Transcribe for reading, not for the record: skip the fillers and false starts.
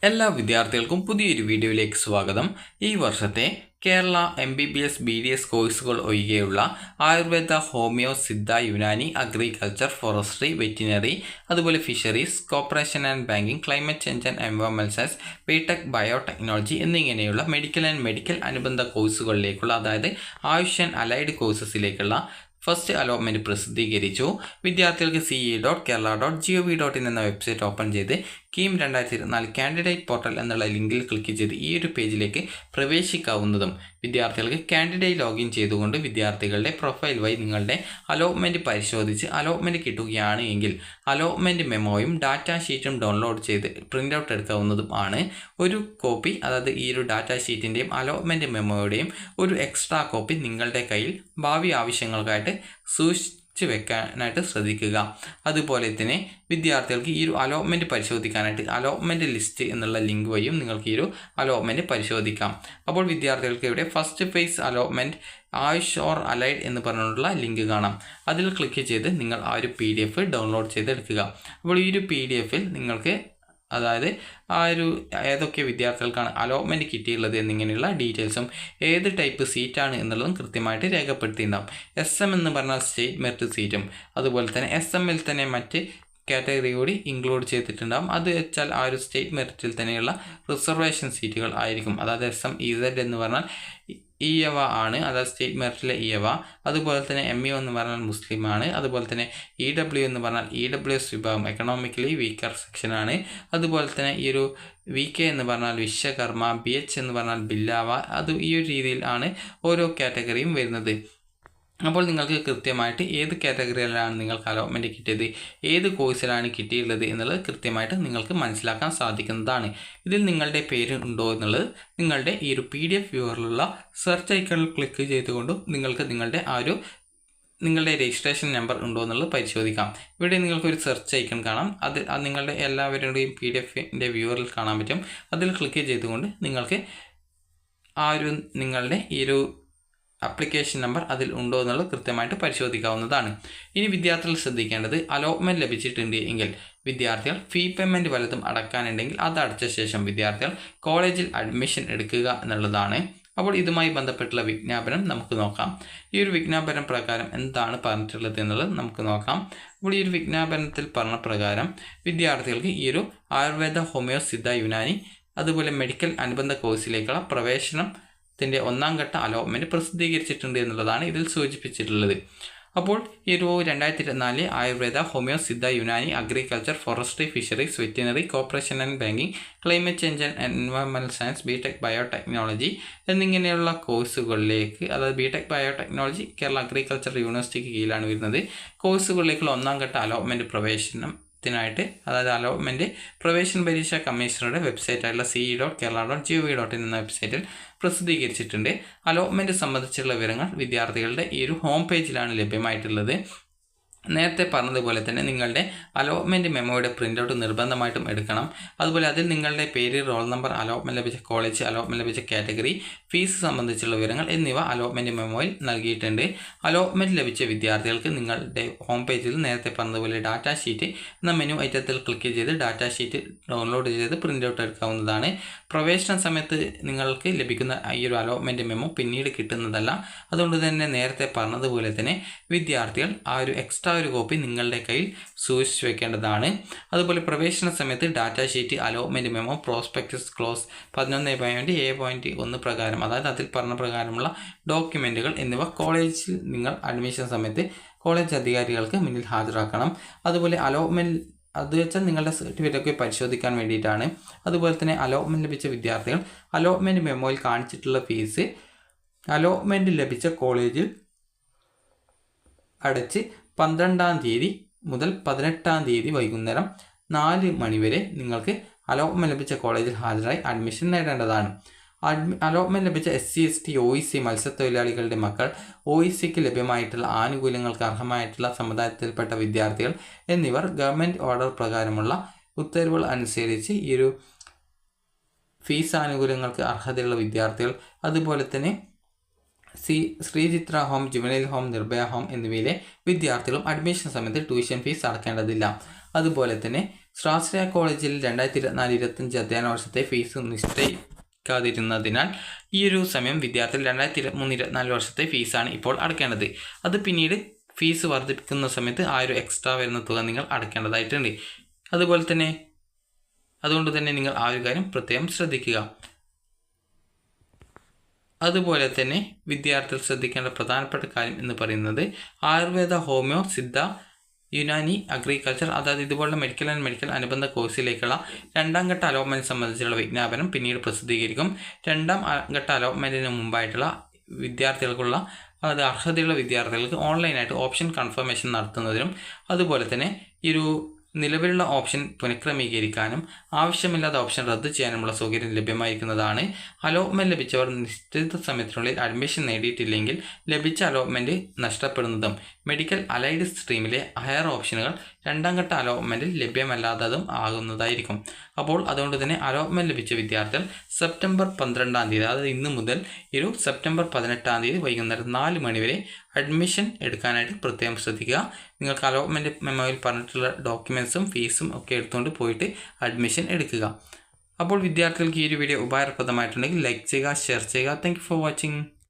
എല്ലാ വിദ്യാർത്ഥികൾക്കും പുതിയൊരു വീഡിയോയിലേക്ക് സ്വാഗതം. ഈ വർഷത്തെ കേരള MBBS BDS കോഴ്സുകൾ ഒഴികെയുള്ള Ayurveda, homeo, Siddha, Unani, agriculture, forestry, veterinary, അതുപോലെ fisheries, corporation and banking, climate change and environment science, BTech biotechnology എന്നിങ്ങനെയുള്ള മെഡിക്കൽ ആൻഡ് മെഡിക്കൽ അനുബന്ധ കോഴ്സുകളിലേക്കുള്ള, അതായത് ആയുഷ് ആൻഡ് അലൈഡ് കോഴ്സസിലേക്കുള്ള ഫസ്റ്റ് അലോട്ട്മെൻറ്റ് പ്രസിദ്ധീകരിച്ചു. വിദ്യാർത്ഥികൾക്ക് ce.kerala.gov.in എന്ന വെബ്സൈറ്റ് ഓപ്പൺ ചെയ്ത് KEAM 2024 കാൻഡിഡേറ്റ് പോർട്ടൽ എന്നുള്ള ലിങ്കിൽ ക്ലിക്ക് ചെയ്ത് ഈ ഒരു പേജിലേക്ക് പ്രവേശിക്കാവുന്നതും, വിദ്യാർത്ഥികൾക്ക് കാൻഡിഡേറ്റ് ലോഗിൻ ചെയ്തുകൊണ്ട് വിദ്യാർത്ഥികളുടെ പ്രൊഫൈൽ വഴി നിങ്ങളുടെ അലോട്ട്മെൻറ്റ് പരിശോധിച്ച് അലോട്ട്മെൻറ്റ് കിട്ടുകയാണ് എങ്കിൽ അലോട്ട്മെൻറ്റ് മെമ്മോയും ഡാറ്റാ ഷീറ്റും ഡൗൺലോഡ് ചെയ്ത് പ്രിൻ്റ് ഔട്ട് എടുക്കാവുന്നതും ആണ്. ഒരു കോപ്പി, അതായത് ഈ ഒരു ഡാറ്റാ ഷീറ്റിൻ്റെയും അലോട്ട്മെൻറ്റ് മെമ്മോയുടെയും ഒരു എക്സ്ട്രാ കോപ്പി നിങ്ങളുടെ കയ്യിൽ ഭാവി ആവശ്യങ്ങൾക്കായിട്ട് സൂക്ഷിച്ച് വെക്കാനായിട്ട് ശ്രദ്ധിക്കുക. അതുപോലെ തന്നെ വിദ്യാർത്ഥികൾക്ക് ഈ ഒരു അലോട്ട്മെൻറ്റ് പരിശോധിക്കാനായിട്ട് അലോട്ട്മെൻറ്റ് ലിസ്റ്റ് എന്നുള്ള ലിങ്ക് വഴിയും നിങ്ങൾക്ക് ഈ ഒരു അലോട്ട്മെൻറ്റ് പരിശോധിക്കാം. അപ്പോൾ വിദ്യാർത്ഥികൾക്ക് ഇവിടെ first phase allotment Ayush or allied എന്ന് പറഞ്ഞിട്ടുള്ള ലിങ്ക് കാണാം. അതിൽ ക്ലിക്ക് ചെയ്ത് നിങ്ങൾ ആ ഒരു PDF ഡൗൺലോഡ് ചെയ്തെടുക്കുക. അപ്പോൾ ഈ ഒരു PDF നിങ്ങൾക്ക്, അതായത് ആ ഒരു ഏതൊക്കെ വിദ്യാർത്ഥികൾക്കാണ് അലോട്ട്മെൻറ്റ് കിട്ടിയുള്ളത് എന്നിങ്ങനെയുള്ള ഡീറ്റെയിൽസും ഏത് ടൈപ്പ് സീറ്റാണ് എന്നുള്ളതും കൃത്യമായിട്ട് രേഖപ്പെടുത്തിയിട്ടുണ്ടാകും. SM എന്ന് പറഞ്ഞാൽ സ്റ്റേറ്റ് മെറിറ്റ് സീറ്റും, അതുപോലെ തന്നെ SMൽ തന്നെ മറ്റ് കാറ്റഗറി കൂടി ഇൻക്ലൂഡ് ചെയ്തിട്ടുണ്ടാകും. അത് വെച്ചാൽ ആ ഒരു സ്റ്റേറ്റ് മെറിറ്റിൽ തന്നെയുള്ള റിസർവേഷൻ സീറ്റുകൾ ആയിരിക്കും. അതായത് SM EZ എന്ന് പറഞ്ഞാൽ ഈയവ ആണ്, അതായത് സ്റ്റേറ്റ് മെറിറ്റിലെ ഈയവ. അതുപോലെ തന്നെ MU എന്ന് പറഞ്ഞാൽ മുസ്ലിം ആണ്. അതുപോലെ തന്നെ EW എന്ന് പറഞ്ഞാൽ EWS വിഭാഗം, എക്കണോമിക്കലി വീക്കർ സെക്ഷനാണ്. അതുപോലെ തന്നെ ഈ ഒരു VK എന്ന് പറഞ്ഞാൽ വിശ്വകർമ്മ, BH എന്ന് പറഞ്ഞാൽ ബില്ലാവ. അത് ഈ ഒരു രീതിയിൽ ആണ് ഓരോ കാറ്റഗറിയും വരുന്നത്. അപ്പോൾ നിങ്ങൾക്ക് കൃത്യമായിട്ട് ഏത് കാറ്റഗറിയിലാണ് നിങ്ങൾക്ക് അലോട്ട്മെൻറ്റ് കിട്ടിയത്, ഏത് കോഴ്സിലാണ് കിട്ടിയിട്ടുള്ളത് എന്നുള്ളത് കൃത്യമായിട്ട് നിങ്ങൾക്ക് മനസ്സിലാക്കാൻ സാധിക്കുന്നതാണ്. ഇതിൽ നിങ്ങളുടെ പേര് ഉണ്ടോ എന്നുള്ളത് നിങ്ങളുടെ ഈ ഒരു PDF വ്യൂവറിലുള്ള സെർച്ച് ഐക്കണിൽ ക്ലിക്ക് ചെയ്തുകൊണ്ടും നിങ്ങൾക്ക് നിങ്ങളുടെ രജിസ്ട്രേഷൻ നമ്പർ ഉണ്ടോ എന്നുള്ളത് പരിശോധിക്കാം. ഇവിടെ നിങ്ങൾക്കൊരു സെർച്ച് ഐക്കൺ കാണാം. അത് നിങ്ങളുടെ എല്ലാവരുടെയും PDFൻ്റെ വ്യൂവറിൽ കാണാൻ പറ്റും. അതിൽ ക്ലിക്ക് ചെയ്തുകൊണ്ട് നിങ്ങൾക്ക് നിങ്ങളുടെ ഈ ഒരു ആപ്ലിക്കേഷൻ നമ്പർ അതിൽ ഉണ്ടോ എന്നുള്ളത് കൃത്യമായിട്ട് പരിശോധിക്കാവുന്നതാണ്. ഇനി വിദ്യാർത്ഥികൾ ശ്രദ്ധിക്കേണ്ടത്, അലോട്ട്മെൻറ്റ് ലഭിച്ചിട്ടുണ്ട് എങ്കിൽ വിദ്യാർത്ഥികൾ ഫീ പേയ്മെൻറ്റ് വല്ലതും അടക്കാനുണ്ടെങ്കിൽ അത് അടച്ച ശേഷം വിദ്യാർത്ഥികൾ കോളേജിൽ അഡ്മിഷൻ എടുക്കുക എന്നുള്ളതാണ്. അപ്പോൾ ഇതുമായി ബന്ധപ്പെട്ടുള്ള വിജ്ഞാപനം നമുക്ക് നോക്കാം. ഈ ഒരു വിജ്ഞാപനം പ്രകാരം എന്താണ് പറഞ്ഞിട്ടുള്ളത് എന്നുള്ളത് നമുക്ക് നോക്കാം. അപ്പോൾ ഈ ഒരു വിജ്ഞാപനത്തിൽ പറഞ്ഞ പ്രകാരം വിദ്യാർത്ഥികൾക്ക് ഈ ഒരു ആയുർവേദ, ഹോമിയോ, സിദ്ധ, യുനാനി, അതുപോലെ മെഡിക്കൽ അനുബന്ധ കോഴ്സിലേക്കുള്ള പ്രവേശനത്തിൻ്റെ 1ാം ഘട്ട അലോട്ട്മെൻറ്റ് പ്രസിദ്ധീകരിച്ചിട്ടുണ്ട് എന്നുള്ളതാണ് ഇതിൽ സൂചിപ്പിച്ചിട്ടുള്ളത്. അപ്പോൾ ഈ ഒരു 2024 Ayurveda, homeo, Siddha, Unani, agriculture, forestry, fisheries, veterinary, corporation and banking, climate change and environment science, BTech biotechnology എന്നിങ്ങനെയുള്ള കോഴ്സുകളിലേക്ക്, അതായത് ബിടെക് ബയോടെക്നോളജി കേരള അഗ്രികൾച്ചർ യൂണിവേഴ്സിറ്റിക്ക് കീഴിലാണ് വരുന്നത്. കോഴ്സുകളിലേക്കുള്ള 1ാം ഘട്ട അലോട്ട്മെൻറ്റ് പ്രവേശനത്തിനായിട്ട്, അതായത് അലോട്ട്മെൻറ്റ് പ്രവേശന പരീക്ഷാ കമ്മീഷണറുടെ വെബ്സൈറ്റായിട്ടുള്ള ce.kerala.gov.in എന്ന വെബ്സൈറ്റിൽ പ്രസിദ്ധീകരിച്ചിട്ടുണ്ട്. അലോട്ട്മെൻറ്റ് സംബന്ധിച്ചുള്ള വിവരങ്ങൾ വിദ്യാർത്ഥികളുടെ ഈ ഒരു ഹോം പേജിലാണ് ലഭ്യമായിട്ടുള്ളത്. നേരത്തെ പറഞ്ഞതുപോലെ തന്നെ നിങ്ങളുടെ അലോട്ട്മെൻറ്റ് മെമ്മോയുടെ പ്രിൻ്റ് നിർബന്ധമായിട്ടും എടുക്കണം. അതുപോലെ അതിൽ നിങ്ങളുടെ പേര്, റോൾ നമ്പർ, അലോട്ട്മെൻറ്റ് ലഭിച്ച കോളേജ്, അലോട്ട്മെൻറ്റ് ലഭിച്ച കാറ്റഗറി, ഫീസ് സംബന്ധിച്ചുള്ള വിവരങ്ങൾ എന്നിവ അലോട്ട്മെൻറ്റ് മെമ്മോയിൽ നൽകിയിട്ടുണ്ട്. അലോട്ട്മെൻറ്റ് ലഭിച്ച വിദ്യാർത്ഥികൾക്ക് നിങ്ങളുടെ ഹോം പേജിൽ നേരത്തെ പറഞ്ഞതുപോലെ ഡാറ്റാ ഷീറ്റ് എന്ന മെനു ഐറ്റത്തിൽ ക്ലിക്ക് ചെയ്ത് ഡാറ്റാ ഷീറ്റ് ഡൗൺലോഡ് ചെയ്ത് പ്രിൻ്റ് ഔട്ട് എടുക്കാവുന്നതാണ്. പ്രവേശന സമയത്ത് നിങ്ങൾക്ക് ലഭിക്കുന്ന ഈ ഒരു അലോട്ട്മെൻറ്റ് മെമ്മോ പിന്നീട് കിട്ടുന്നതല്ല. അതുകൊണ്ട് തന്നെ നേരത്തെ പറഞ്ഞതുപോലെ തന്നെ വിദ്യാർത്ഥികൾ ആ ഒരു എക്സ്ട്രാ ഒരു കോപ്പി നിങ്ങളുടെ കയ്യിൽ സൂക്ഷിച്ചു വെക്കേണ്ടതാണ്. അതുപോലെ പ്രവേശന സമയത്ത് data sheet, allotment memo, prospectus close 11.A.1 പ്രകാരം, അതായത് അതിൽ പറഞ്ഞ പ്രകാരമുള്ള ഡോക്യുമെൻറ്റുകൾ എന്നിവ കോളേജിൽ നിങ്ങൾ അഡ്മിഷൻ സമയത്ത് കോളേജ് അധികാരികൾക്ക് മുന്നിൽ ഹാജരാക്കണം. അതുപോലെ അലോട്ട്മെൻറ്റ്, അത് വെച്ചാൽ നിങ്ങളുടെ സർട്ടിഫിക്കറ്റൊക്കെ പരിശോധിക്കാൻ വേണ്ടിയിട്ടാണ്. അതുപോലെ തന്നെ അലോട്ട്മെൻറ്റ് ലഭിച്ച വിദ്യാർത്ഥികൾ അലോട്ട്മെൻറ്റ് മെമ്മോയിൽ കാണിച്ചിട്ടുള്ള ഫീസ് അലോട്ട്മെൻറ്റ് ലഭിച്ച കോളേജിൽ അടച്ച് 12-ാം തീയതി മുതൽ 18-ാം തീയതി വൈകുന്നേരം 4 മണി വരെ നിങ്ങൾക്ക് അലോട്ട്മെൻറ്റ് ലഭിച്ച കോളേജിൽ ഹാജരായി അഡ്മിഷൻ നേടേണ്ടതാണ്. അലോട്ട്മെൻറ്റ് ലഭിച്ച SC, ST, OEC മത്സ്യത്തൊഴിലാളികളുടെ മക്കൾ, OECക്ക് ലഭ്യമായിട്ടുള്ള ആനുകൂല്യങ്ങൾക്ക് അർഹമായിട്ടുള്ള സമുദായത്തിൽപ്പെട്ട വിദ്യാർത്ഥികൾ എന്നിവർ ഗവൺമെൻറ് ഓർഡർ പ്രകാരമുള്ള ഉത്തരവുകൾ അനുസരിച്ച് ഈ ഒരു ഫീസ് ആനുകൂല്യങ്ങൾക്ക് അർഹതയുള്ള വിദ്യാർത്ഥികൾ, അതുപോലെ തന്നെ Sreechitra home, juvenile home, Nirbhaya home എന്നിവയിലെ വിദ്യാർത്ഥികളും അഡ്മിഷൻ സമയത്ത് ട്യൂഷൻ ഫീസ് അടക്കേണ്ടതില്ല. അതുപോലെ തന്നെ സ്വാശ്രയ കോളേജിൽ 2024-25 അധ്യയന വർഷത്തെ ഫീസ് നിശ്ചയിക്കാതിരുന്നതിനാൽ ഈ ഒരു സമയം വിദ്യാർത്ഥികൾ 2023-24 വർഷത്തെ ഫീസാണ് ഇപ്പോൾ അടയ്ക്കേണ്ടത്. അത് പിന്നീട് ഫീസ് വർദ്ധിപ്പിക്കുന്ന സമയത്ത് ആ ഒരു എക്സ്ട്രാ വരുന്ന തുക നിങ്ങൾ അടയ്ക്കേണ്ടതായിട്ടുണ്ട്. അതുകൊണ്ട് തന്നെ നിങ്ങൾ ആ ഒരു കാര്യം പ്രത്യേകം ശ്രദ്ധിക്കുക. അതുപോലെ തന്നെ വിദ്യാർത്ഥികൾ ശ്രദ്ധിക്കേണ്ട പ്രധാനപ്പെട്ട കാര്യം എന്ന് പറയുന്നത് ആയുർവേദ, ഹോമിയോ, സിദ്ധ, യുനാനി, അഗ്രികൾച്ചർ, അതായത് ഇതുപോലുള്ള മെഡിക്കൽ ആൻഡ് മെഡിക്കൽ അനുബന്ധ കോഴ്സിലേക്കുള്ള 2ാം ഘട്ട അലോട്ട്മെൻറ്റ് സംബന്ധിച്ചുള്ള വിജ്ഞാപനം പിന്നീട് പ്രസിദ്ധീകരിക്കും. 2ാം ഘട്ട അലോട്ട്മെൻറ്റിന് മുമ്പായിട്ടുള്ള വിദ്യാർത്ഥികൾക്കുള്ള, അതായത് അർഹതയുള്ള വിദ്യാർത്ഥികൾക്ക് ഓൺലൈനായിട്ട് ഓപ്ഷൻ കൺഫർമേഷൻ നടത്തുന്നതിനും അതുപോലെ തന്നെ ഈ ഒരു നിലവിലുള്ള ഓപ്ഷൻ പുനഃക്രമീകരിക്കാനും ആവശ്യമില്ലാത്ത ഓപ്ഷൻ റദ്ദ് ചെയ്യാനുമുള്ള സൗകര്യം ലഭ്യമായിരിക്കുന്നതാണ്. അലോട്ട്മെൻറ്റ് ലഭിച്ചവർ നിശ്ചിത സമയത്തിനുള്ളിൽ അഡ്മിഷൻ നേടിയിട്ടില്ലെങ്കിൽ ലഭിച്ച അലോട്ട്മെൻറ്റ് നഷ്ടപ്പെടുന്നതും മെഡിക്കൽ അലൈഡ് സ്ട്രീമിലെ ഹയർ ഓപ്ഷനുകൾ 2ാം ഘട്ട അലോട്ട്മെൻറ്റിൽ ലഭ്യമല്ലാത്തതും ആകുന്നതായിരിക്കും. അപ്പോൾ അതുകൊണ്ട് തന്നെ അലോട്ട്മെൻറ്റ് ലഭിച്ച വിദ്യാർത്ഥികൾ സെപ്റ്റംബർ 12-ാം തീയതി, അതായത് ഇന്ന് മുതൽ സെപ്റ്റംബർ 18-ാം തീയതി വൈകുന്നേരം 4 മണി വരെ അഡ്മിഷൻ എടുക്കാനായിട്ട് പ്രത്യേകം ശ്രദ്ധിക്കുക. നിങ്ങൾക്ക് അലോട്ട്മെൻറ്റ് മെമ്മോയിൽ പറഞ്ഞിട്ടുള്ള ഡോക്യുമെൻറ്റ്സും ഫീസും ഒക്കെ എടുത്തുകൊണ്ട് പോയിട്ട് അഡ്മിഷൻ എടുക്കുക. അപ്പോൾ വിദ്യാർത്ഥികൾക്ക് ഈ ഒരു വീഡിയോ ഉപകാരപ്രദമായിട്ടുണ്ടെങ്കിൽ ലൈക്ക് ചെയ്യുക, ഷെയർ ചെയ്യുക. Thank you for watching.